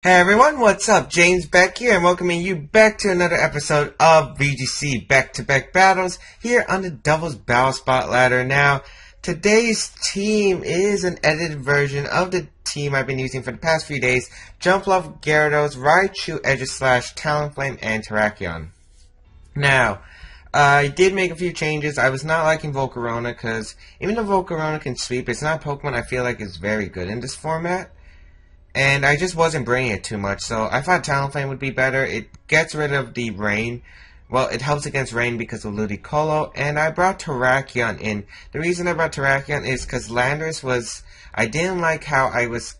Hey everyone, what's up? James Baek here and welcoming you back to another episode of VGC Baek Battles here on the Devil's Battle Spot ladder. Now, today's team is an edited version of the team I've been using for the past few days. Jumpluff, Gyarados, Raichu, Aegislash, Talonflame, and Terrakion. Now, I did make a few changes. I was not liking Volcarona because even though Volcarona can sweep, it's not a Pokemon I feel like is very good in this format. And I just wasn't bringing it too much, so I thought Talonflame would be better. It gets rid of the rain. Well, it helps against rain because of Ludicolo, and I brought Terrakion in. The reason I brought Terrakion is because Landorus was... I didn't like how I was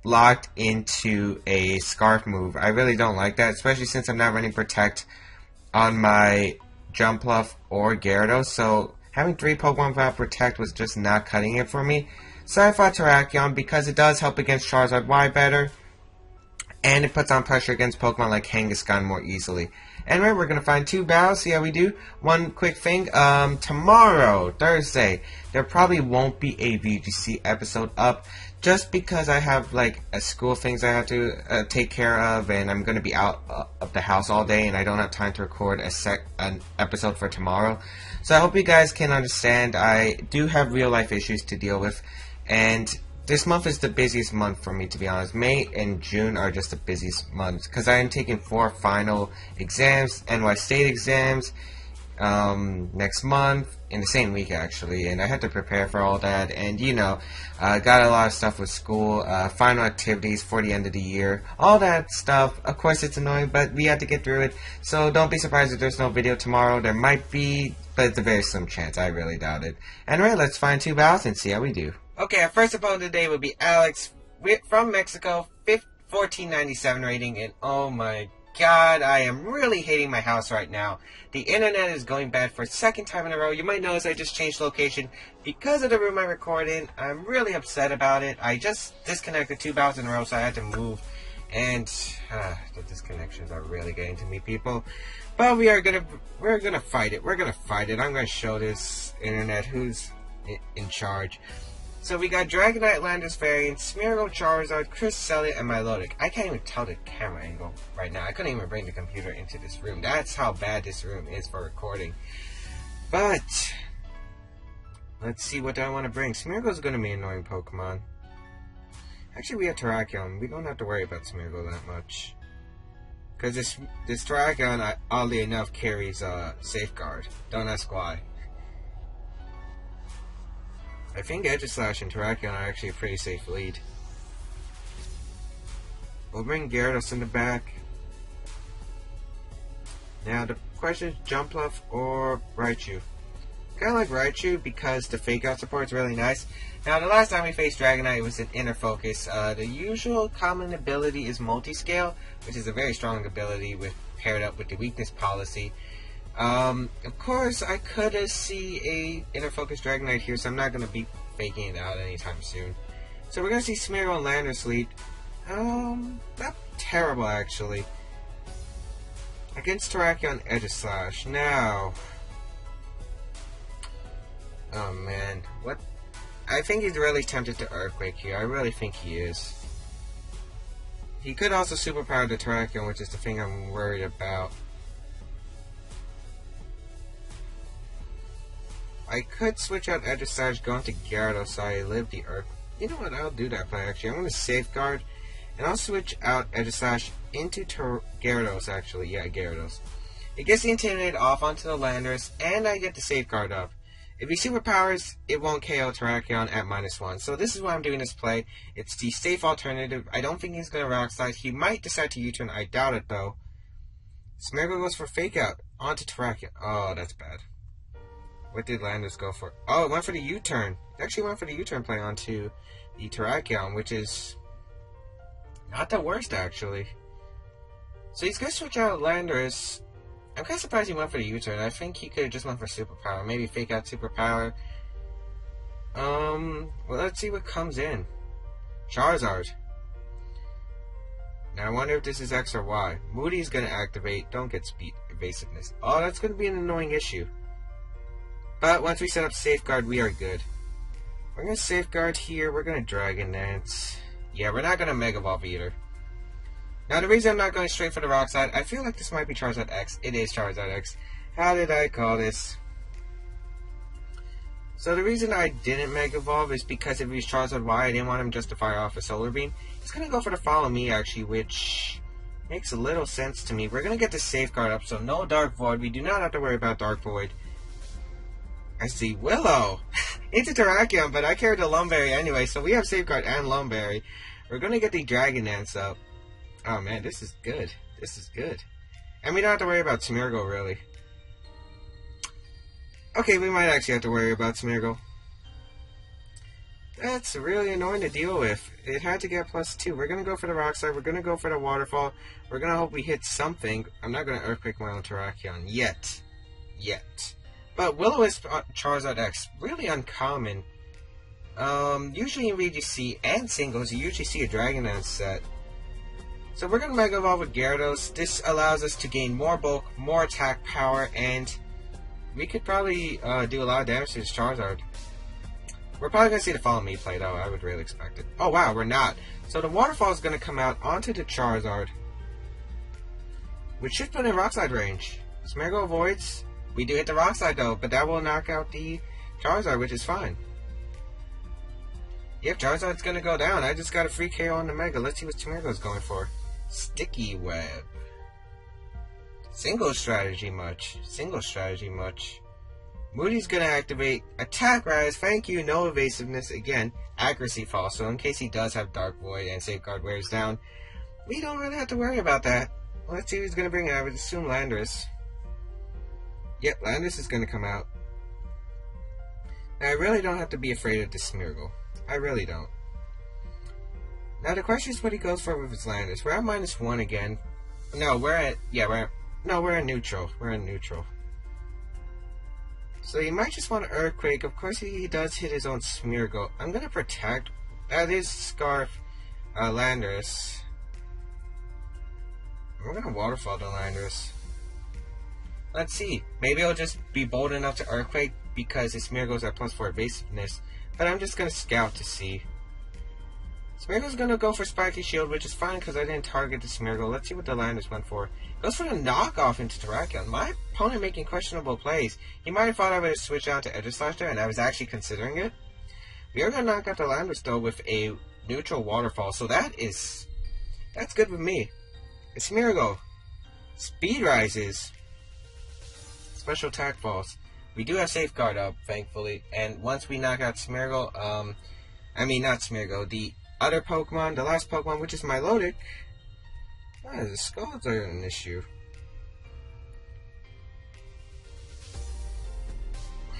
locked into a Scarf move. I really don't like that, especially since I'm not running Protect on my Jumpluff or Gyarados, so having 3 Pokemon without Protect was just not cutting it for me. So I fought Terrakion because it does help against Charizard Y better, and it puts on pressure against Pokemon like Kangaskhan more easily. Anyway, we're going to find 2 battles, see how we do. One quick thing, tomorrow, Thursday, there probably won't be a VGC episode up, just because I have, like, school things I have to take care of, and I'm going to be out of the house all day, and I don't have time to record an episode for tomorrow. So I hope you guys can understand. I do have real-life issues to deal with. And this month is the busiest month for me, to be honest. May and June are just the busiest months because I am taking 4 final exams, NY State exams, next month, in the same week actually, and I had to prepare for all that, and you know, got a lot of stuff with school, final activities for the end of the year, all that stuff. Of course it's annoying, but we had to get through it, so don't be surprised if there's no video tomorrow. There might be, but it's a very slim chance. I really doubt it. Anyway, let's find 2 battles and see how we do. Okay, our first opponent today will be Alex from Mexico, 1497 rating, and oh my god, I am really hating my house right now. The internet is going bad for a second time in a row. You might notice I just changed location because of the room I record in. I'm really upset about it. I just disconnected 2 battles in a row, so I had to move, and the disconnections are really getting to me, people. But we're gonna fight it. We're gonna fight it. I'm gonna show this internet who's in charge. So we got Dragonite, Landorus variant, Smeargle, Charizard, Cresselia, and Milotic. I can't even tell the camera angle right now. I couldn't even bring the computer into this room. That's how bad this room is for recording. But let's see what I want to bring. Smeargle is going to be an annoying Pokemon. Actually, we have Terrakion. We don't have to worry about Smeargle that much. Because this Terrakion, oddly enough, carries Safeguard. Don't ask why. I think Aegislash and Terrakion are actually a pretty safe lead. We'll bring Gyarados in the back. Now the question is Jumpluff or Raichu. Kinda like Raichu because the fake out support is really nice. Now the last time we faced Dragonite was in Inner Focus. The usual common ability is Multiscale, which is a very strong ability paired up with the weakness policy. Of course, I could see a Inner Focus Dragonite here, so I'm not going to be faking it out anytime soon. So we're going to see Smeargle and Landorus lead. Not terrible, actually. Against Terrakion, Aegislash. Now... oh, man. What? I think he's really tempted to Earthquake here. I really think he is. He could also superpower the Terrakion, which is the thing I'm worried about. I could switch out Aegislash, go into Gyarados, so I live the Earth. You know what, I'll do that play actually. I'm going to Safeguard, and I'll switch out Aegislash into Gyarados actually. Yeah, Gyarados. It gets the Intimidate off onto the Landorus, and I get the Safeguard up. If he superpowers, it won't KO Terrakion at -1. So this is why I'm doing this play. It's the safe alternative. I don't think he's going to Rock Slide. He might decide to U-turn. I doubt it though. Smeargle goes for Fake Out onto Terrakion. Oh, that's bad. What did Landorus go for? Oh, it went for the U-turn. It actually went for the U-turn play onto the Terrakion, which is not the worst, actually. So he's going to switch out Landorus. I'm kind of surprised he went for the U-turn. I think he could have just went for Superpower. Maybe Fake Out Superpower. Well, let's see what comes in. Charizard. Now, I wonder if this is X or Y. Moody's going to activate. Don't get speed evasiveness. Oh, that's going to be an annoying issue. But once we set up Safeguard, we are good. We're going to Safeguard here. We're going to Dragon Dance. Yeah, we're not going to Mega Evolve either. Now, the reason I'm not going straight for the rock side, I feel like this might be Charizard X. It is Charizard X. How did I call this? So the reason I didn't Mega Evolve is because if he's Charizard Y, I didn't want him just to fire off a Solar Beam. He's going to go for the Follow Me, actually, which makes a little sense to me. We're going to get the Safeguard up, so no Dark Void. We do not have to worry about Dark Void. I see Willow into Terrakion, but I carried the Lumberry anyway, so we have Safeguard and Lumberry. We're going to get the Dragon Dance up. Oh man, this is good. This is good. And we don't have to worry about Smeargle, really. Okay, we might actually have to worry about Smeargle. That's really annoying to deal with. It had to get +2. We're going to go for the Rock Slide. We're going to go for the Waterfall. We're going to hope we hit something. I'm not going to Earthquake my own Terrakion yet. But Willow is Charizard X. Really uncommon. Usually in VGC and singles, you usually see a Dragon Dance set. So we're going to Mega Evolve with Gyarados. This allows us to gain more bulk, more attack power, and we could probably do a lot of damage to this Charizard. We're probably going to see the Follow Me play, though. I would really expect it. Oh, wow, we're not. So the Waterfall is going to come out onto the Charizard, which should put in Rock Slide range. Smeargle avoids. We do hit the Rock Slide, though, but that will knock out the Charizard, which is fine. Yep, Charizard's going to go down. I just got a free KO on the Mega. Let's see what Smeargle's going for. Sticky Web. Single strategy much. Moody's gonna activate Attack Rise. Thank you. No evasiveness. Again, accuracy fall. So in case he does have Dark Void and Safeguard wears down, we don't really have to worry about that. Let's see who's gonna bring it. I would assume Landorus. Yep, Landorus is gonna come out. Now, I really don't have to be afraid of this Smeargle. I really don't. Now the question is what he goes for with his Landorus. We're at -1 again. No, we're at we're in neutral. So he might just want to Earthquake. Of course he does hit his own Smeargle. I'm gonna protect. That is Scarf Landorus. I'm gonna Waterfall the Landorus. Let's see. Maybe I'll just be bold enough to Earthquake because his Smeargle's at +4 evasiveness. But I'm just gonna scout to see. Smeargle's gonna go for Spiky Shield, which is fine because I didn't target the Smeargle. Let's see what the Landorus went for. Goes for the knockoff into Terrakion. My opponent making questionable plays. He might have thought I would have switched out to Aegislash there, and I was actually considering it. We are gonna knock out the Landorus though with a neutral Waterfall, so that's good with me. It's Smeargle. Speed rises. Special attack falls. We do have Safeguard up, thankfully, and once we knock out Smeargle, not Smeargle, the other Pokemon, the last Pokemon, which is Milotic. The Scalds are an issue.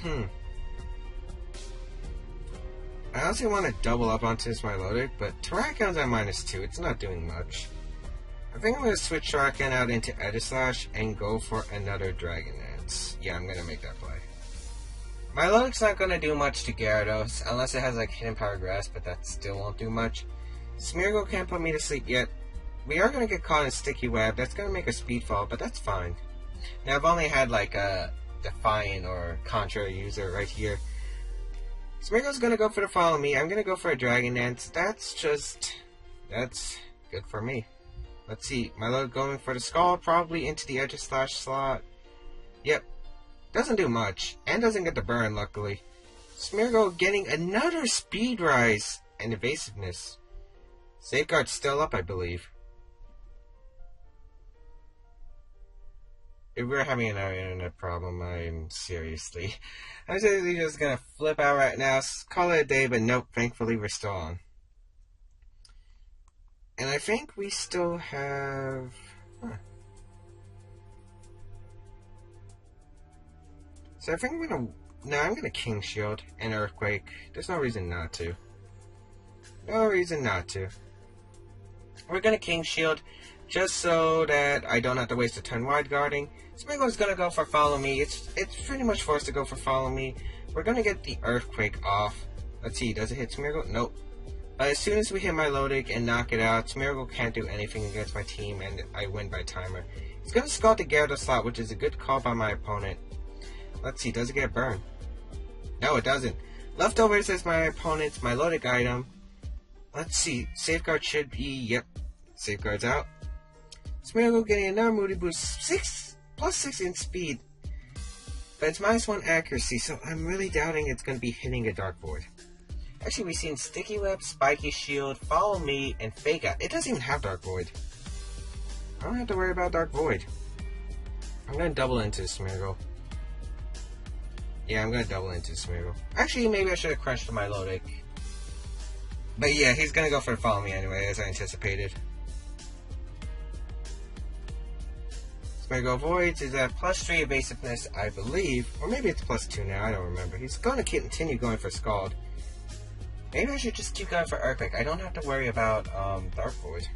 I honestly want to double up onto this Milotic, but Terrakion's at -2. It's not doing much. I think I'm going to switch Terrakion out into Aegislash and go for another Dragon Dance. Yeah, I'm going to make that play. Milotic's not going to do much to Gyarados, unless it has like Hidden Power Grass, but that still won't do much. Smeargle can't put me to sleep yet. We are going to get caught in Sticky Web. That's going to make a speed fall, but that's fine. Now, I've only had like a Defiant or Contrary user right here. Smeargle's going to go for the Follow Me. I'm going to go for a Dragon Dance. That's good for me. Let's see. Milotic going for the Scald, probably into the Aegislash slot. Yep. Doesn't do much, and doesn't get the burn, luckily. Smeargle getting another speed rise and evasiveness. Safeguard's still up, I believe. If we're having another internet problem, I'm seriously just gonna flip out right now, call it a day, but nope, thankfully we're still on. And I think we still have... So I think I'm gonna King Shield and Earthquake. There's no reason not to. We're gonna King Shield just so that I don't have to waste a turn wide guarding. Smeargle's gonna go for Follow Me. It's pretty much forced to go for Follow Me. We're gonna get the Earthquake off. Let's see, does it hit Smeargle? Nope. But as soon as we hit Milotic and knock it out, Smeargle can't do anything against my team, and I win by timer. He's gonna Scald the Gyarados slot, which is a good call by my opponent. Let's see, does it get burned? No, it doesn't. Leftovers is my opponent's Milotic item. Let's see, Safeguard should be, yep, Safeguard's out. Smeargle getting another Moody Boost, +6 in speed, but it's -1 accuracy, so I'm really doubting it's going to be hitting a Dark Void. Actually, we've seen Sticky Web, Spiky Shield, Follow Me, and Fake Out. It doesn't even have Dark Void. I don't have to worry about Dark Void. I'm going to double into Smeargle. Yeah, I'm going to double into Smeargle. Actually, maybe I should have crushed my Milotic. But yeah, he's going to go for Follow Me anyway, as I anticipated. Smeargle Voids is at +3 evasiveness, I believe. Or maybe it's +2 now, I don't remember. He's going to continue going for Scald. Maybe I should just keep going for Earthquake. I don't have to worry about Dark Void.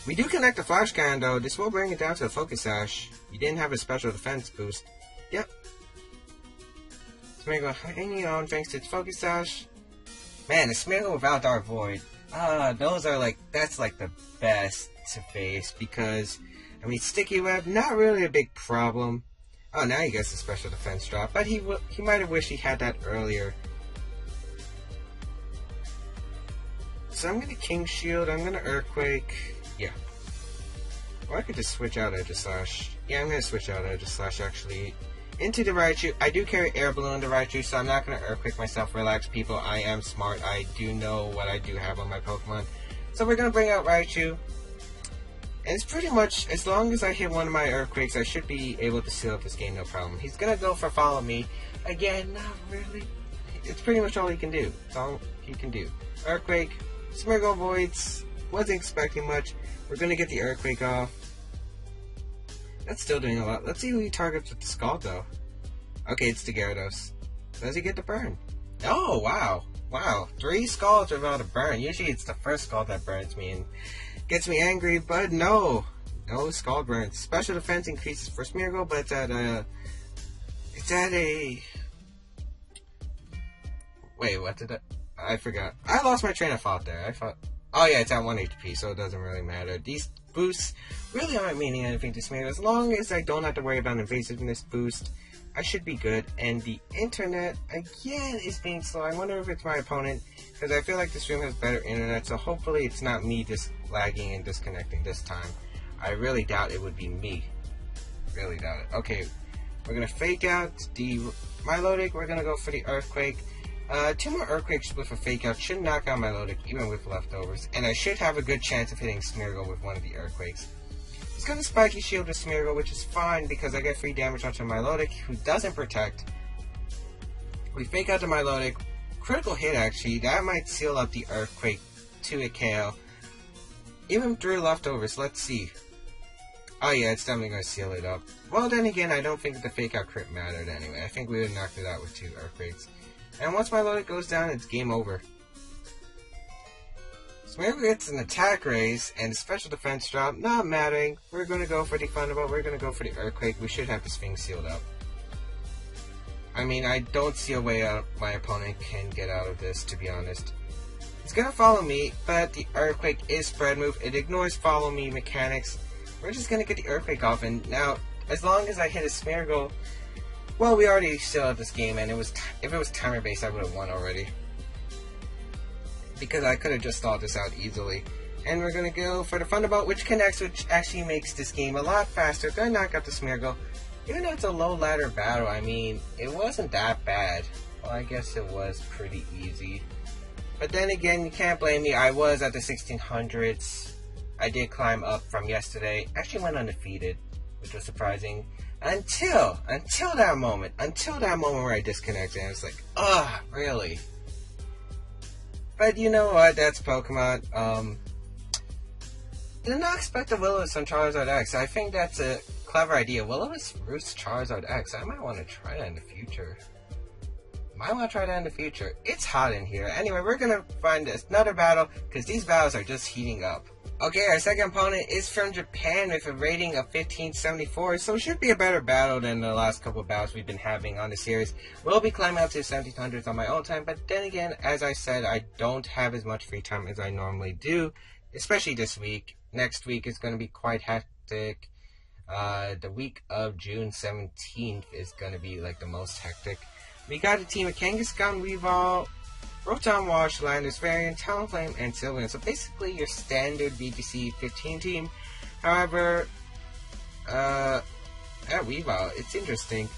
We do connect the Flash Cannon though. This will bring it down to the Focus Sash. You didn't have a special defense boost. Yep. Smeargle hanging on thanks to its Focus Sash. Man, a Smeargle without Dark Void. Those are that's the best to face because, I mean, Sticky Web, not really a big problem. Oh, now he gets a special defense drop, but he might have wished he had that earlier. So I'm gonna King Shield, I'm gonna Earthquake. Yeah. Or I could just switch out Aegislash. Yeah, I'm gonna switch out Aegislash actually. Into the Raichu. I do carry Air Balloon to Raichu, so I'm not gonna Earthquake myself. Relax, people. I am smart. I do know what I do have on my Pokemon. So we're gonna bring out Raichu. And it's pretty much, as long as I hit one of my Earthquakes, I should be able to seal up this game, no problem. He's gonna go for Follow Me. Again, not really. It's pretty much all he can do. It's all he can do. Earthquake. Smeargle Voids, wasn't expecting much. We're going to get the Earthquake off. That's still doing a lot. Let's see who he targets with the Scald, though. Okay, it's the Gyarados. Does he get the burn? Oh, wow. Wow. 3 Scalds without a burn. Usually it's the first Scald that burns me and gets me angry, but no. No Scald burns. Special defense increases for Smeargle, but it's at a... Wait, what did I forgot. I lost my train of thought there. I thought... Oh yeah, it's at 1 HP, so it doesn't really matter. These boosts really aren't meaning anything to Smeargle. As long as I don't have to worry about an evasiveness boost, I should be good. And the internet, again, is being slow. I wonder if it's my opponent, because I feel like this room has better internet, so hopefully it's not me just lagging and disconnecting this time. I really doubt it would be me. Really doubt it. Okay, we're going to Fake Out the Milotic. We're going to go for the Earthquake. 2 more Earthquakes with a Fake Out should knock out Milotic even with leftovers, and I should have a good chance of hitting Smeargle with one of the Earthquakes. He's going to Spiky Shield to Smeargle, which is fine because I get free damage onto Milotic, who doesn't protect. We Fake Out the Milotic. Critical hit, actually. That might seal up the Earthquake to a KO. Even through leftovers, let's see. Oh yeah, it's definitely going to seal it up. Well, then again, I don't think that the Fake Out crit mattered anyway. I think we would have knocked it out with 2 Earthquakes. And once Milotic goes down, it's game over. Smeargle gets an attack raise and a special defense drop, not mattering. We're going to go for the Thunderbolt, we're going to go for the Earthquake. We should have this thing sealed up. I mean, I don't see a way out my opponent can get out of this, to be honest. It's going to Follow Me, but the Earthquake is Spread Move. It ignores Follow Me mechanics. We're just going to get the Earthquake off, and now, as long as I hit a Smeargle... Well, we already still have this game, and if it was timer-based, I would have won already. Because I could have just stalled this out easily. And we're going to go for the Thunderbolt, which connects, which actually makes this game a lot faster. Going to knock out the Smeargle. Even though it's a low-ladder battle, I mean, it wasn't that bad. Well, I guess it was pretty easy. But then again, you can't blame me. I was at the 1600s. I did climb up from yesterday. Actually went undefeated, which was surprising. Until that moment where I disconnected, and I was like, ugh, really? But you know what, that's Pokemon. Did not expect the Will-O-Wisp on Charizard X. I think that's a clever idea. Will-O-Wisp roots Charizard X. I might want to try that in the future. It's hot in here. Anyway, we're gonna find another battle, because these battles are just heating up. Okay, our second opponent is from Japan with a rating of 1574, so it should be a better battle than the last couple of battles we've been having on the series. We'll be climbing up to the 1700s on my own time, but then again, as I said, I don't have as much free time as I normally do, especially this week. Next week is going to be quite hectic. The week of June 17th is going to be like the most hectic. We got a team of Kangaskhan, Weavile, Rotom Wash, Landers Variant, Talonflame, and Sylveon. So basically your standard VGC 15 team. However, at Weavile, it's interesting.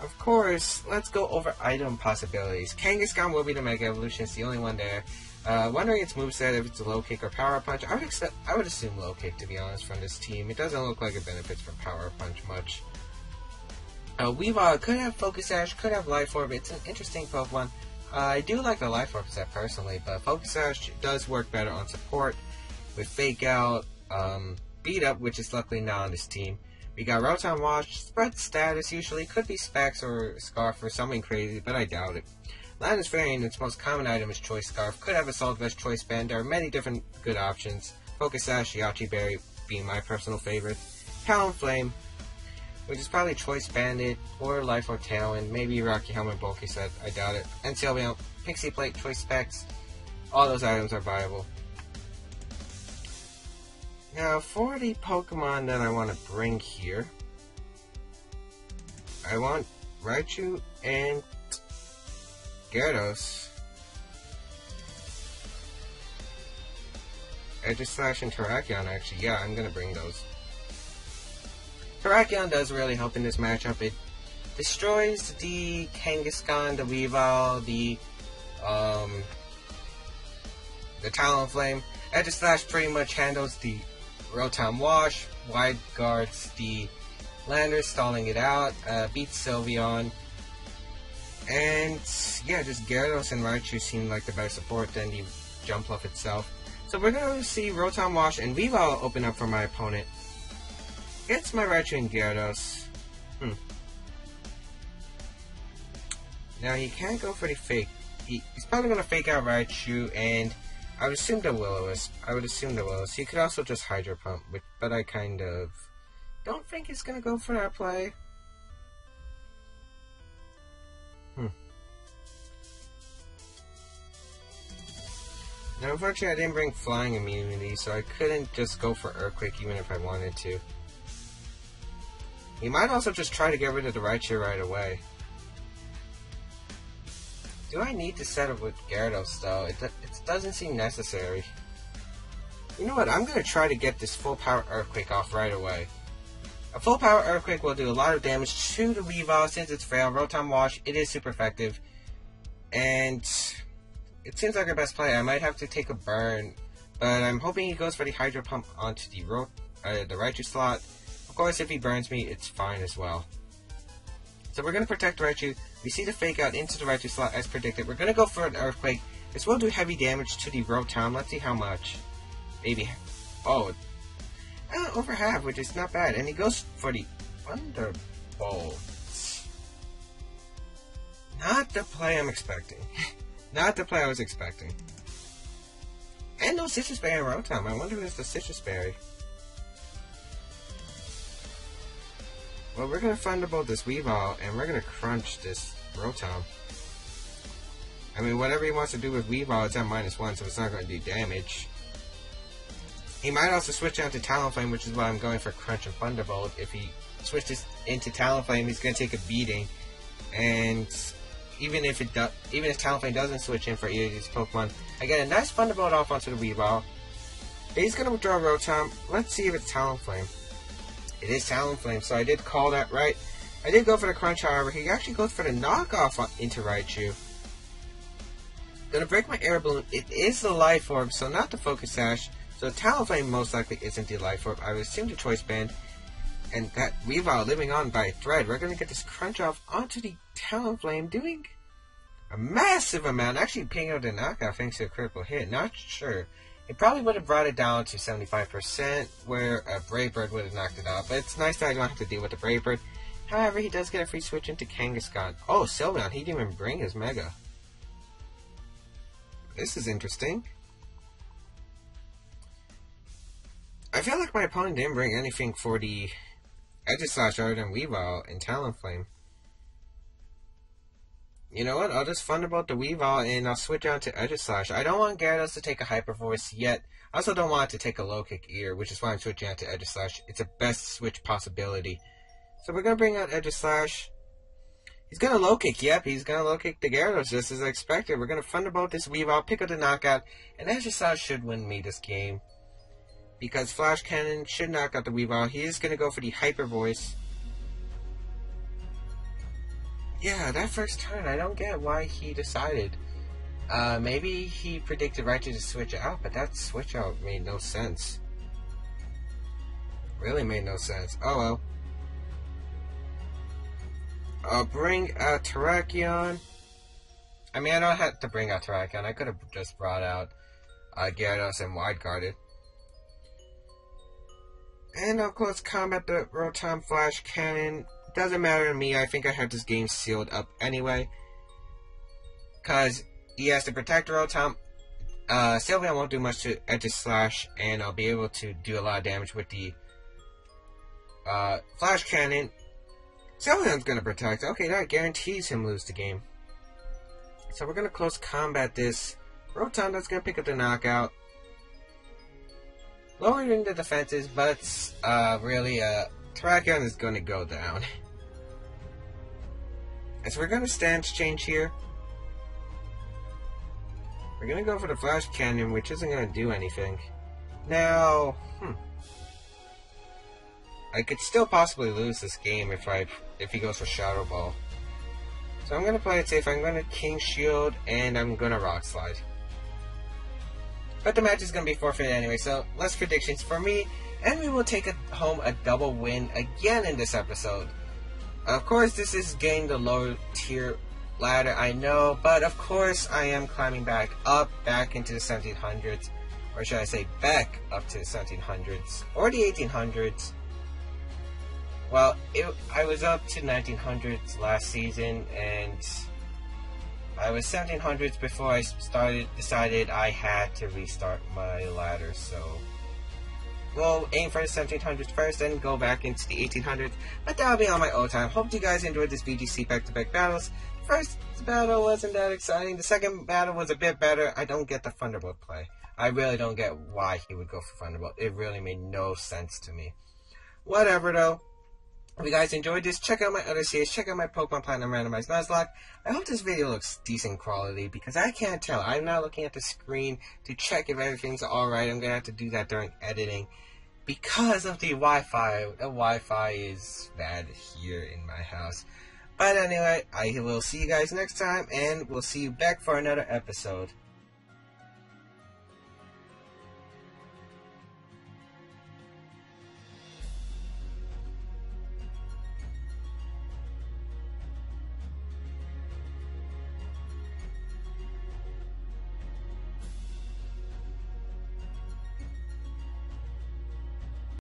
Of course, let's go over item possibilities. Kangaskhan will be the Mega Evolution, it's the only one there. Wondering its moveset, if it's a low kick or power punch. I would assume low kick, to be honest, from this team. It doesn't look like it benefits from power punch much. Weavile could have Focus Sash, could have Life Orb. It's an interesting Pokemon. I do like the Life Orb set personally, but Focus Sash does work better on support with Fake Out, Beat Up, which is luckily not on this team. We got Rotom Wash, Spread Status usually, could be Specs or Scarf or something crazy, but I doubt it. Landis variant, its most common item is Choice Scarf, could have Assault Vest, Choice Band. There are many different good options. Focus Sash, Yachi Berry being my personal favorite. Talonflame, which is probably Choice Bandit, or Life or Talon, maybe Rocky Helmet, Bulky Set, I doubt it. And Sylveon, Pixie Plate, Choice Specs, all those items are viable. Now, for the Pokemon that I want to bring here, I want Raichu and Gyarados. Aegislash and Terrakion, actually. Yeah, I'm going to bring those. Terrakion does really help in this matchup. It destroys the Kangaskhan, the Weavile, the Talonflame. Aegislash pretty much handles the Rotom Wash, wide guards the Landers, stalling it out, beats Sylveon, and yeah, just Gyarados and Raichu seem like the better support than the Jumpluff itself. So we're going to see Rotom Wash and Weavile open up for my opponent. It's my Raichu and Gyarados. Now he can't go for the fake. He's probably going to fake out Raichu, and I would assume the Will-O-Wisp. He could also just Hydro Pump, but I kind of don't think he's going to go for that play. Now, unfortunately, I didn't bring Flying Immunity, so I couldn't just go for Earthquake even if I wanted to. He might also just try to get rid of the Raichu right away. Do I need to set up with Gyarados, though? It doesn't seem necessary. You know what? I'm going to try to get this Full Power Earthquake off right away. A Full Power Earthquake will do a lot of damage to the Weavile since it's frail. Rotom Wash, it is super effective. And it seems like our best play. I might have to take a burn, but I'm hoping he goes for the Hydro Pump onto the Raichu slot. Of course, if he burns me, it's fine as well. So we're going to protect Raichu. We see the Fake Out into the Raichu slot as predicted. We're going to go for an Earthquake. This will do heavy damage to the Rotom. Let's see how much. Maybe. Over half, which is not bad. And he goes for the Thunderbolt. Not the play I'm expecting. Not the play I was expecting. And no Citrus Berry and Rotom. I wonder if it's the Citrus Berry. Well, we're going to Thunderbolt this Weavile, and we're going to crunch this Rotom. I mean, whatever he wants to do with Weavile, it's at -1, so it's not going to do damage. He might also switch out to Talonflame, which is why I'm going for Crunch and Thunderbolt. If he switches into Talonflame, he's going to take a beating. And even if Talonflame doesn't switch in for either of these Pokemon, I get a nice Thunderbolt off onto the Weavile. He's going to withdraw Rotom. Let's see if it's Talonflame. It is Talonflame, so I did call that right. I did go for the Crunch, however. He actually goes for the knockoff into Raichu. Gonna break my Air Balloon. It is the Life Orb, so not the Focus Sash. So Talonflame most likely isn't the Life Orb. I would assume the Choice Band. And that Weavile living on by a thread. We're gonna get this Crunch off onto the Talonflame, doing a massive amount. Actually paying out the knockout thanks to a critical hit. Not sure. It probably would have brought it down to 75%, where a Brave Bird would have knocked it out. But it's nice that I don't have to deal with the Brave Bird. However, he does get a free switch into Kangaskhan. Oh, Sylveon, he didn't even bring his Mega. This is interesting. I feel like my opponent didn't bring anything for the Aegislash other than Weavile and Talonflame. You know what? I'll just Thunderbolt the Weavile and I'll switch out to Aegislash. I don't want Gyarados to take a Hyper Voice yet. I also don't want it to take a Low Kick either, which is why I'm switching out to Aegislash. It's a best switch possibility. So we're going to bring out Aegislash. He's going to Low Kick. Yep, he's going to Low Kick the Gyarados just as I expected. We're going to Thunderbolt this Weavile, pick up the knockout, and Aegislash should win me this game. because Flash Cannon should knock out the Weavile. He is going to go for the Hyper Voice. Yeah, that first turn, I don't get why he decided. Maybe he predicted right to switch out, but that switch out made no sense. Really made no sense. Oh well. I'll bring out Terrakion. I mean, I don't have to bring out Terrakion. I could have just brought out Gyarados and Wide Guarded. And I'll close combat the Rotom Flash Cannon. Doesn't matter to me. I think I have this game sealed up anyway. Because he has to protect Rotom. Sylveon won't do much to Edge Slash, and I'll be able to do a lot of damage with the Flash Cannon. Sylveon's gonna protect. Okay, that guarantees him lose the game. So we're gonna close combat this Rotom. That's gonna pick up the knockout, lowering the defenses, but really, Terrakion is gonna go down. And so we're gonna stance change here. We're gonna go for the Flash Cannon, which isn't gonna do anything. Now, I could still possibly lose this game if he goes for Shadow Ball. So I'm gonna play it safe. I'm gonna King Shield and I'm gonna Rock Slide. But the match is gonna be forfeit anyway, so less predictions for me, and we will take home a double win again in this episode. Of course, this is getting the lower tier ladder, I know, but of course I am climbing back into the 1700s, or should I say back up to the 1700s, or the 1800s. Well, I was up to 1900s last season, and I was 1700s before I decided I had to restart my ladder, so we'll aim for the 1700s first, then go back into the 1800s, but that'll be on my own time. Hope you guys enjoyed this VGC back-to-back battles. First battle wasn't that exciting. The second battle was a bit better. I don't get the Thunderbolt play. I really don't get why he would go for Thunderbolt. It really made no sense to me. Whatever though. If you guys enjoyed this, check out my other series. Check out my Pokemon Platinum Randomized Nuzlocke. I hope this video looks decent quality because I can't tell. I'm not looking at the screen to check if everything's alright. I'm going to have to do that during editing because of the Wi-Fi. The Wi-Fi is bad here in my house. But anyway, I will see you guys next time, and we'll see you back for another episode.